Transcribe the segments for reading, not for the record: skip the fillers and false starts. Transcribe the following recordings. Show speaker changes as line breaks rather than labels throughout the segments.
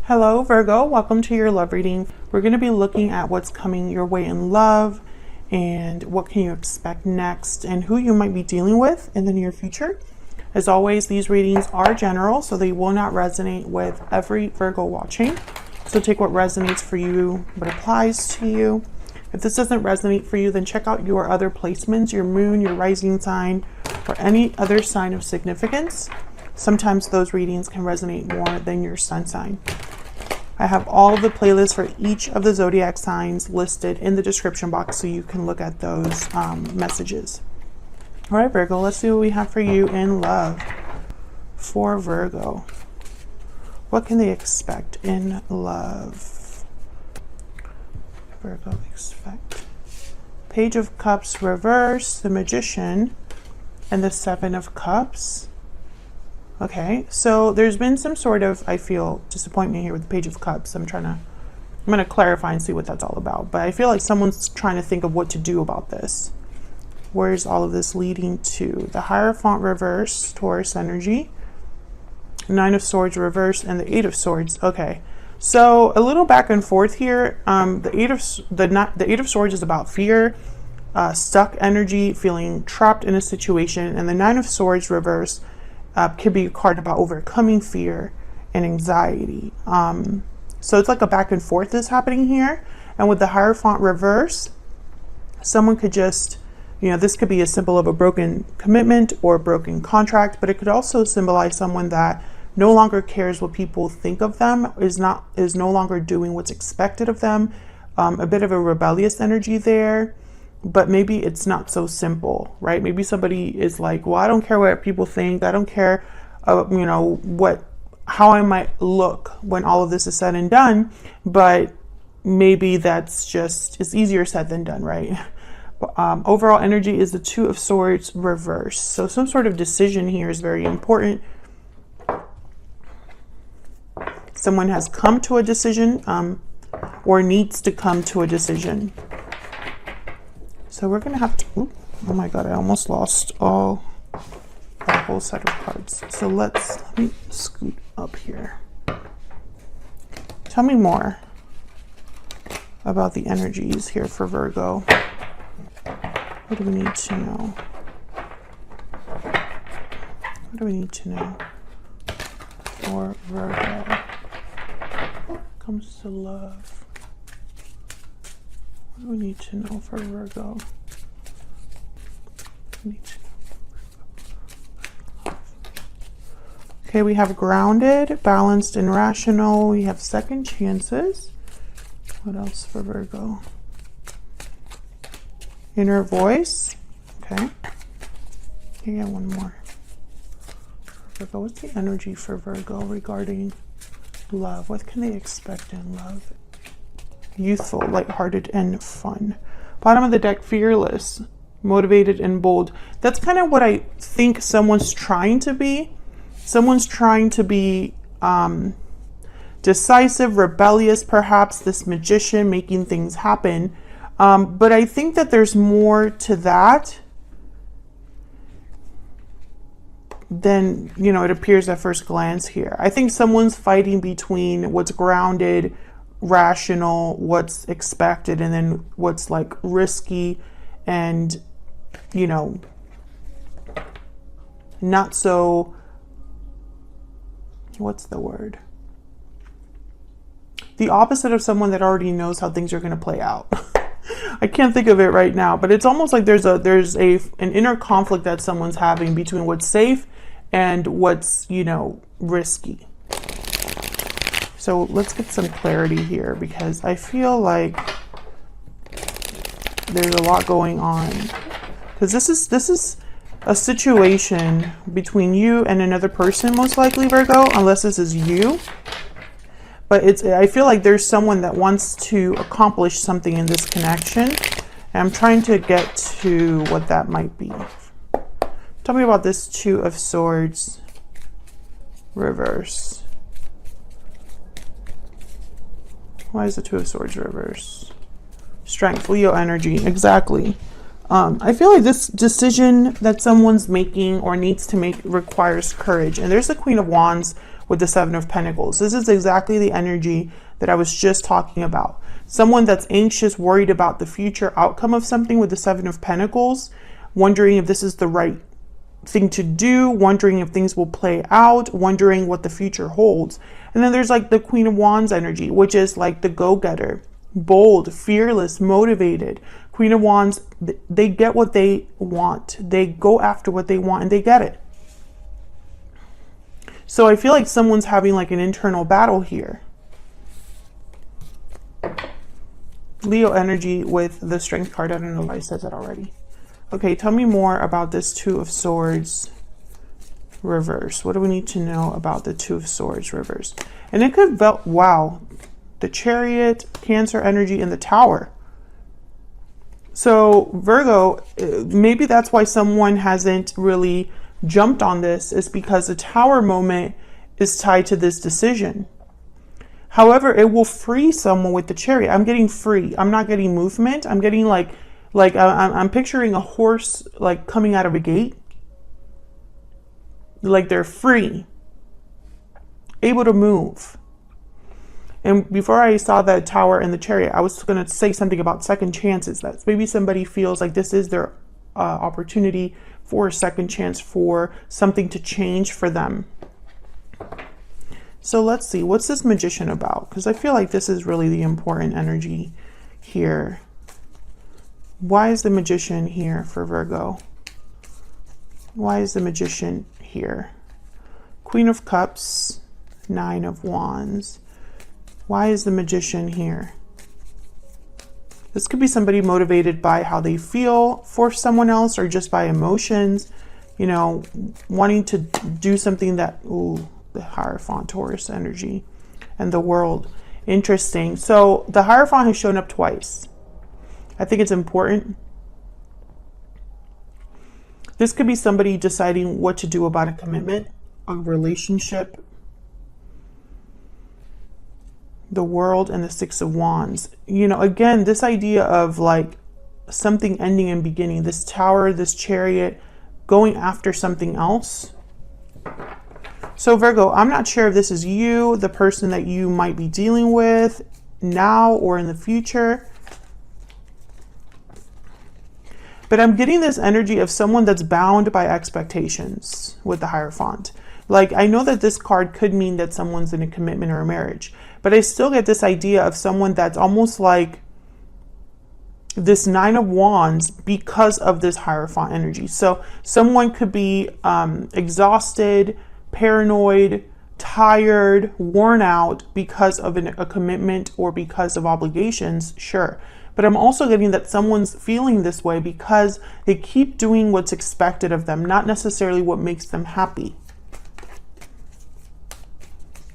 Hello Virgo, welcome to your love reading. We're going to be looking at what's coming your way in love and what can you expect next and who you might be dealing with in the near future. As always, these readings are general, so they will not resonate with every Virgo watching. So take what resonates for you, what applies to you. If this doesn't resonate for you, then check out your other placements, your moon, your rising sign, or any other sign of significance. Sometimes those readings can resonate more than your sun sign. I have all of the playlists for each of the zodiac signs listed in the description box so you can look at those messages. All right, Virgo, let's see what we have for you in love. For Virgo, what can they expect in love? Virgo expect. Page of Cups reverse, the Magician, and the Seven of Cups. Okay, so there's been some sort of, I feel, disappointment here with the Page of Cups. I'm going to clarify and see what that's all about. But I feel like someone's trying to think of what to do about this. Where's all of this leading to? The Hierophant reverse, Taurus energy. Nine of Swords reverse, and the Eight of Swords. Okay, so a little back and forth here. The Eight of Swords is about fear, stuck energy, feeling trapped in a situation, and the Nine of Swords reverse could be a card about overcoming fear and anxiety. So it's like a back and forth is happening here. And with the Hierophant reverse, someone could just, this could be a symbol of a broken commitment or a broken contract, but it could also symbolize someone that no longer cares what people think of them, is no longer doing what's expected of them. A bit of a rebellious energy there. But maybe it's not so simple, right? Maybe somebody is like, well, I don't care what people think. I don't care, how I might look when all of this is said and done. But maybe it's easier said than done, right? Overall energy is the Two of Swords reverse. So some sort of decision here is very important. Someone has come to a decision or needs to come to a decision. So we're going to have to, oh my God, I almost lost a whole set of cards. So let me scoot up here. Tell me more about the energies here for Virgo. What do we need to know? What do we need to know for Virgo? When it comes to love. What do we need to know for Virgo? Okay, we have grounded, balanced, and rational. We have second chances. What else for Virgo? Inner voice. Okay. Yeah, one more. Virgo, what's the energy for Virgo regarding love? What can they expect in love? Youthful, lighthearted, and fun. Bottom of the deck, fearless, motivated, and bold. That's kind of what I think someone's trying to be. Someone's trying to be decisive, rebellious, perhaps, this magician making things happen. But I think that there's more to that than, it appears at first glance here. I think someone's fighting between what's grounded, rational, what's expected, and then what's like risky and not so, what's the word, the opposite of someone that already knows how things are going to play out. I can't think of it right now, but it's almost like there's an inner conflict that someone's having between what's safe and what's risky. So let's get some clarity here because I feel like there's a lot going on. Because this is a situation between you and another person, most likely, Virgo, unless this is you. But I feel like there's someone that wants to accomplish something in this connection. And I'm trying to get to what that might be. Tell me about this Two of Swords reverse. Why is the Two of Swords reverse? Strength, Leo energy, exactly. I feel like this decision that someone's making or needs to make requires courage. And there's the Queen of Wands, with the Seven of Pentacles. This is exactly the energy that I was just talking about. Someone that's anxious, worried about the future outcome of something with the Seven of Pentacles, wondering if this is the right thing to do, wondering if things will play out, wondering what the future holds. And then there's like the Queen of Wands energy, which is like the go-getter, bold, fearless, motivated. Queen of Wands, they get what they want. They go after what they want and they get it. So I feel like someone's having like an internal battle here. Leo energy with the Strength card. I don't know if I said that already. Okay, tell me more about this Two of Swords reverse. What do we need to know about the Two of Swords reverse? And it could, wow, the Chariot, Cancer energy, and the Tower. So Virgo, maybe that's why someone hasn't really jumped on this, is because the Tower moment is tied to this decision. However, it will free someone with the Chariot. I'm getting free. I'm not getting movement. I'm getting like I'm picturing a horse like coming out of a gate. Like they're free, able to move. And before I saw the Tower and the Chariot, I was going to say something about second chances. That maybe somebody feels like this is their opportunity for a second chance, for something to change for them. So let's see, what's this Magician about? Because I feel like this is really the important energy here. Why is the Magician here for Virgo? Why is the Magician here? Queen of Cups, Nine of Wands. Why is the Magician here? This could be somebody motivated by how they feel for someone else, or just by emotions, you know, wanting to do something that, ooh, the Hierophant, Taurus energy, and the World. Interesting. So the Hierophant has shown up twice. I think it's important. This could be somebody deciding what to do about a commitment, a relationship. The World and the Six of Wands. You know, again, this idea of like something ending and beginning, this Tower, this Chariot, going after something else. So Virgo, I'm not sure if this is you, the person that you might be dealing with now or in the future. But I'm getting this energy of someone that's bound by expectations with the Hierophant. Like, I know that this card could mean that someone's in a commitment or a marriage, but I still get this idea of someone that's almost like this Nine of Wands because of this Hierophant energy. So someone could be exhausted, paranoid, tired, worn out because of a commitment or because of obligations, sure. But I'm also getting that someone's feeling this way because they keep doing what's expected of them, not necessarily what makes them happy.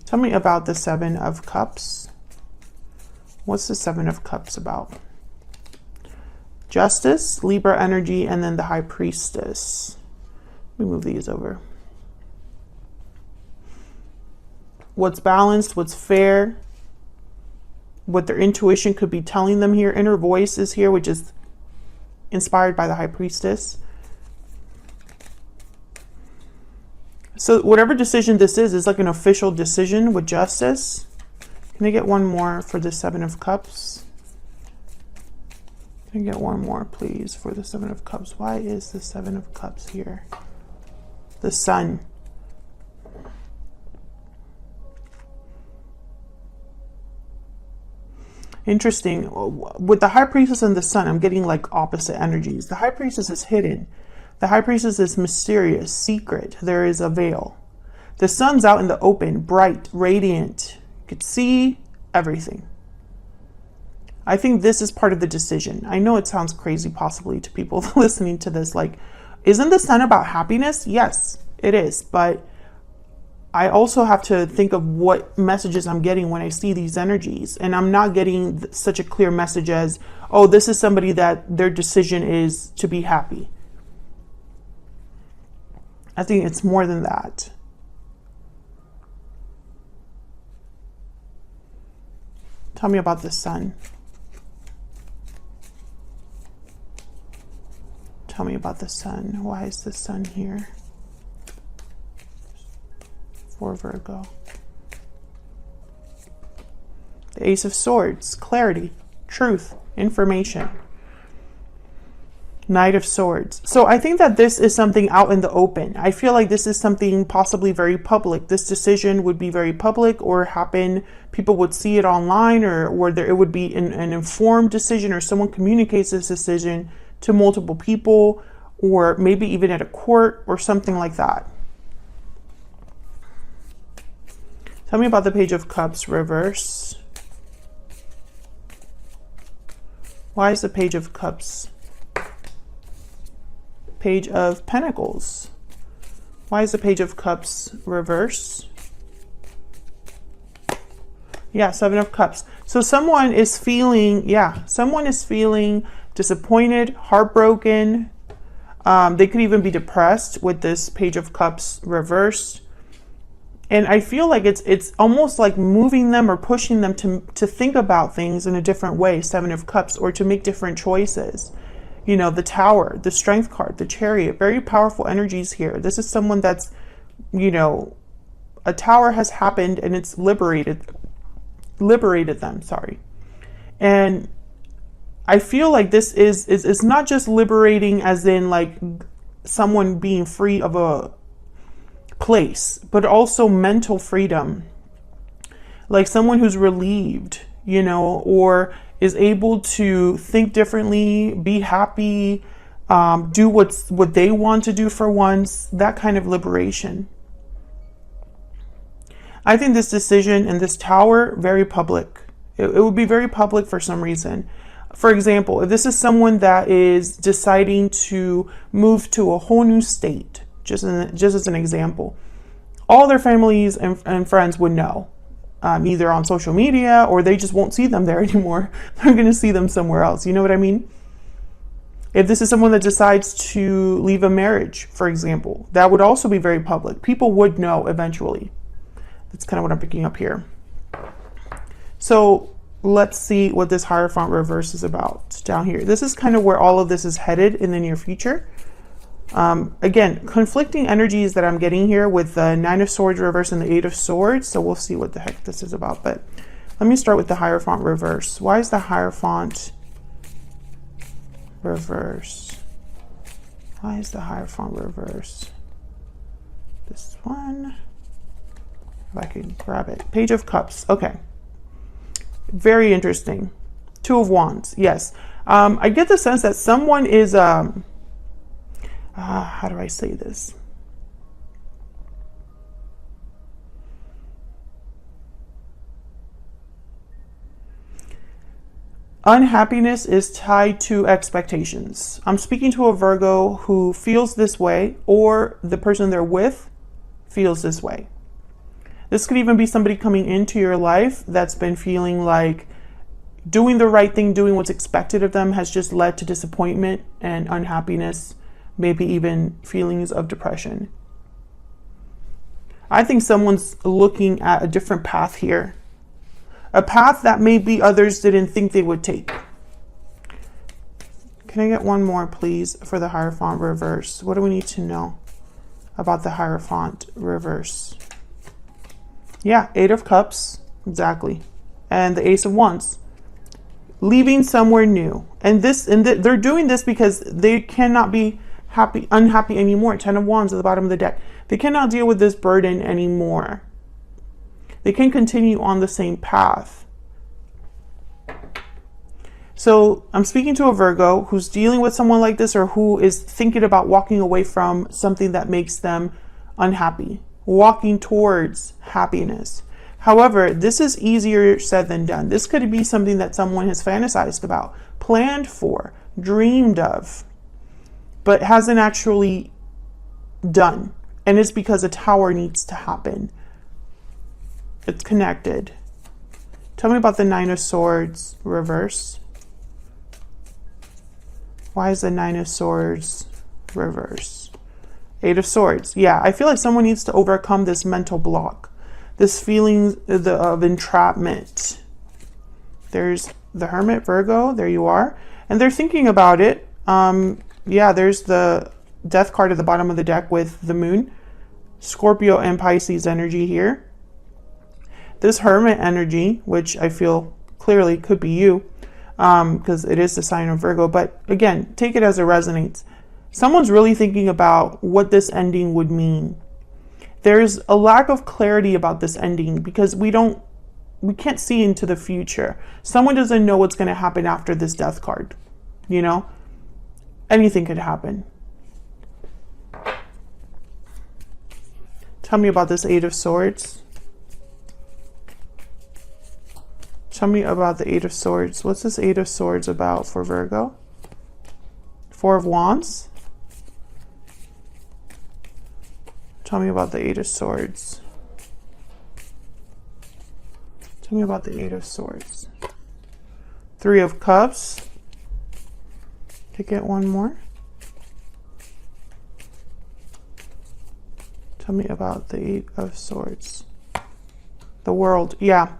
Tell me about the Seven of Cups. What's the Seven of Cups about? Justice, Libra energy, and then the High Priestess. Let me move these over. What's balanced, what's fair, what their intuition could be telling them here. Inner voice is here, which is inspired by the High Priestess. So whatever decision this is like an official decision with justice. Can I get one more for the Seven of Cups? Can I get one more, please, for the Seven of Cups? Why is the Seven of Cups here? The Sun. Interesting. With the High Priestess and the Sun, I'm getting like opposite energies. The High Priestess is hidden. The High Priestess is mysterious, secret. There is a veil. The Sun's out in the open, bright, radiant. You could see everything. I think this is part of the decision. I know it sounds crazy possibly to people listening to this. Like, isn't the Sun about happiness? Yes, it is. But I also have to think of what messages I'm getting when I see these energies. And I'm not getting such a clear message as, oh, this is somebody that their decision is to be happy. I think it's more than that. Tell me about the Sun. Tell me about the Sun. Why is the Sun here for Virgo? The Ace of Swords, clarity, truth, information. Knight of Swords. So I think that this is something out in the open. I feel like this is something possibly very public. This decision would be very public or happen. People would see it online, or there, it would be an informed decision, or someone communicates this decision to multiple people, or maybe even at a court or something like that. Tell me about the Page of Cups reverse. Why is the Page of Cups? Page of Pentacles. Why is the Page of Cups reverse? Yeah, Seven of Cups. So someone is feeling, someone is feeling disappointed, heartbroken. They could even be depressed with this Page of Cups reversed. And I feel like it's almost like moving them or pushing them to think about things in a different way, Seven of Cups, or to make different choices. You know, the Tower, the Strength card, the Chariot, very powerful energies here. This is someone that's, you know, a Tower has happened and it's liberated them, sorry. And I feel like this is not just liberating as in like someone being free of a place, but also mental freedom. Like someone who's relieved, you know, or is able to think differently, be happy, do what they want to do for once, that kind of liberation. I think this decision and this Tower, very public. It would be very public for some reason. For example, if this is someone that is deciding to move to a whole new state, just as an example, all their families and friends would know. Either on social media, or they just won't see them there anymore. They're going to see them somewhere else. You know what I mean? If this is someone that decides to leave a marriage, for example, that would also be very public. People would know eventually. That's kind of what I'm picking up here. So let's see what this Hierophant reverse is about down here. This is kind of where all of this is headed in the near future. Again, conflicting energies that I'm getting here with the Nine of Swords reverse and the Eight of Swords. So we'll see what the heck this is about. But let me start with the Hierophant reverse. Why is the Hierophant reverse? Why is the Hierophant reverse? This one, if I could grab it. Page of Cups. Okay. Very interesting. Two of Wands. Yes. I get the sense that someone is, how do I say this? Unhappiness is tied to expectations. I'm speaking to a Virgo who feels this way, or the person they're with feels this way. This could even be somebody coming into your life that's been feeling like doing the right thing, doing what's expected of them has just led to disappointment and unhappiness. Maybe even feelings of depression. I think someone's looking at a different path here. A path that maybe others didn't think they would take. Can I get one more, please, for the Hierophant reverse? What do we need to know about the Hierophant reverse? Yeah, Eight of Cups, exactly. And the Ace of Wands. Leaving somewhere new. And they're doing this because they cannot be unhappy anymore. Ten of Wands at the bottom of the deck. They cannot deal with this burden anymore. They can continue on the same path. So I'm speaking to a Virgo who's dealing with someone like this, or who is thinking about walking away from something that makes them unhappy, walking towards happiness. However, this is easier said than done. This could be something that someone has fantasized about, planned for, dreamed of, but hasn't actually done. And it's because a Tower needs to happen. It's connected. Tell me about the Nine of Swords reverse. Why is the Nine of Swords reverse? Eight of Swords. Yeah, I feel like someone needs to overcome this mental block, this feeling of entrapment. There's the Hermit, Virgo. There you are. And they're thinking about it. Yeah, there's the Death card at the bottom of the deck with the Moon. Scorpio and Pisces energy here. This Hermit energy, which I feel clearly could be you, because it is the sign of Virgo. But again, take it as it resonates. Someone's really thinking about what this ending would mean. There's a lack of clarity about this ending because we can't see into the future. Someone doesn't know what's going to happen after this death card. You know, anything could happen. Tell me about this Eight of Swords. Tell me about the Eight of Swords. What's this Eight of Swords about for Virgo? Four of Wands. Tell me about the Eight of Swords. Tell me about the Eight of Swords. Three of Cups. To get one more. Tell me about the Eight of Swords. The World. Yeah.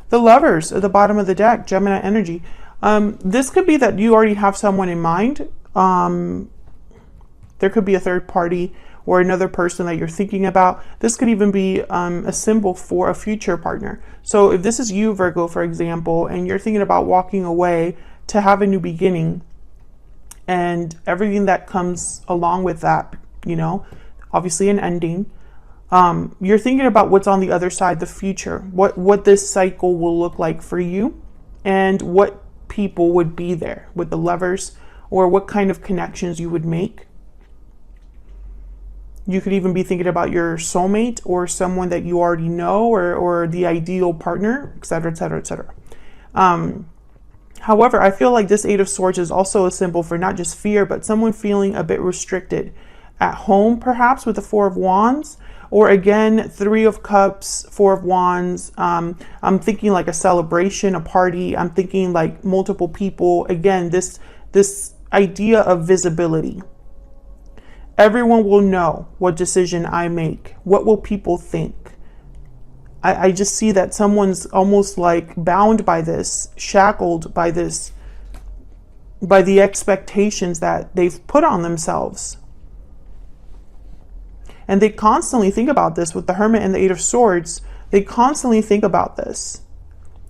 The Lovers at the bottom of the deck. Gemini energy. This could be that you already have someone in mind. There could be a third party or another person that you're thinking about. This could even be a symbol for a future partner. So if this is you, Virgo, for example, and you're thinking about walking away to have a new beginning and everything that comes along with that, you know, obviously an ending, you're thinking about what's on the other side, the future, what this cycle will look like for you and what people would be there with the Lovers, or what kind of connections you would make. You could even be thinking about your soulmate or someone that you already know, or the ideal partner, etc., etc., etc. However, I feel like this Eight of Swords is also a symbol for not just fear, but someone feeling a bit restricted at home, perhaps with the Four of Wands, or again, Three of Cups, Four of Wands. I'm thinking like a celebration, a party. I'm thinking like multiple people. Again, this idea of visibility. Everyone will know what decision I make. What will people think? I just see that someone's almost like bound by this, shackled by this, by the expectations that they've put on themselves. And they constantly think about this with the Hermit and the Eight of Swords. They constantly think about this.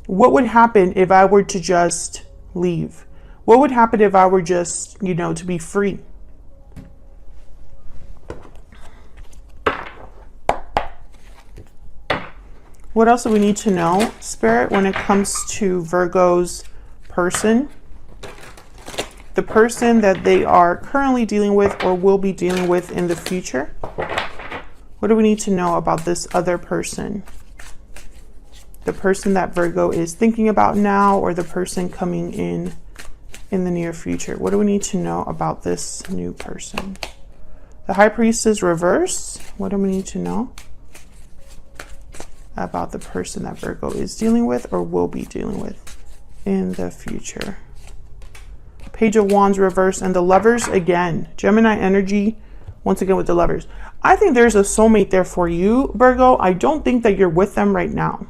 What would happen if I were to just leave? What would happen if I were just, you know, to be free? What else do we need to know, Spirit, when it comes to Virgo's person? The person that they are currently dealing with or will be dealing with in the future. What do we need to know about this other person? The person that Virgo is thinking about now, or the person coming in the near future. What do we need to know about this new person? The High Priestess reverse. What do we need to know about the person that Virgo is dealing with or will be dealing with in the future? Page of Wands reverse, and the Lovers again. Gemini energy, once again with the Lovers. I think there's a soulmate there for you, Virgo. I don't think that you're with them right now.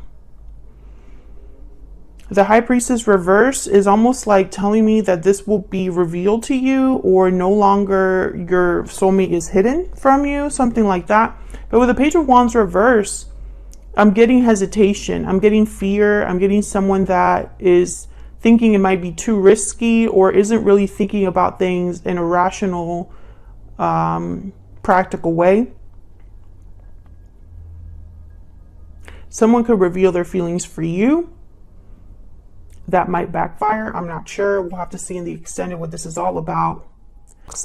The High Priestess reverse is almost like telling me that this will be revealed to you, or no longer your soulmate is hidden from you, something like that. But with the Page of Wands reverse, I'm getting hesitation, I'm getting fear, I'm getting someone that is thinking it might be too risky, or isn't really thinking about things in a rational, practical way. Someone could reveal their feelings for you. That might backfire. I'm not sure. We'll have to see in the extended what this is all about.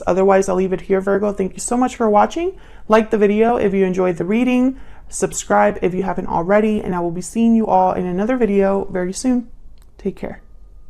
Otherwise, I'll leave it here, Virgo. Thank you so much for watching. Like the video if you enjoyed the reading. Subscribe if you haven't already. And I will be seeing you all in another video very soon. Take care.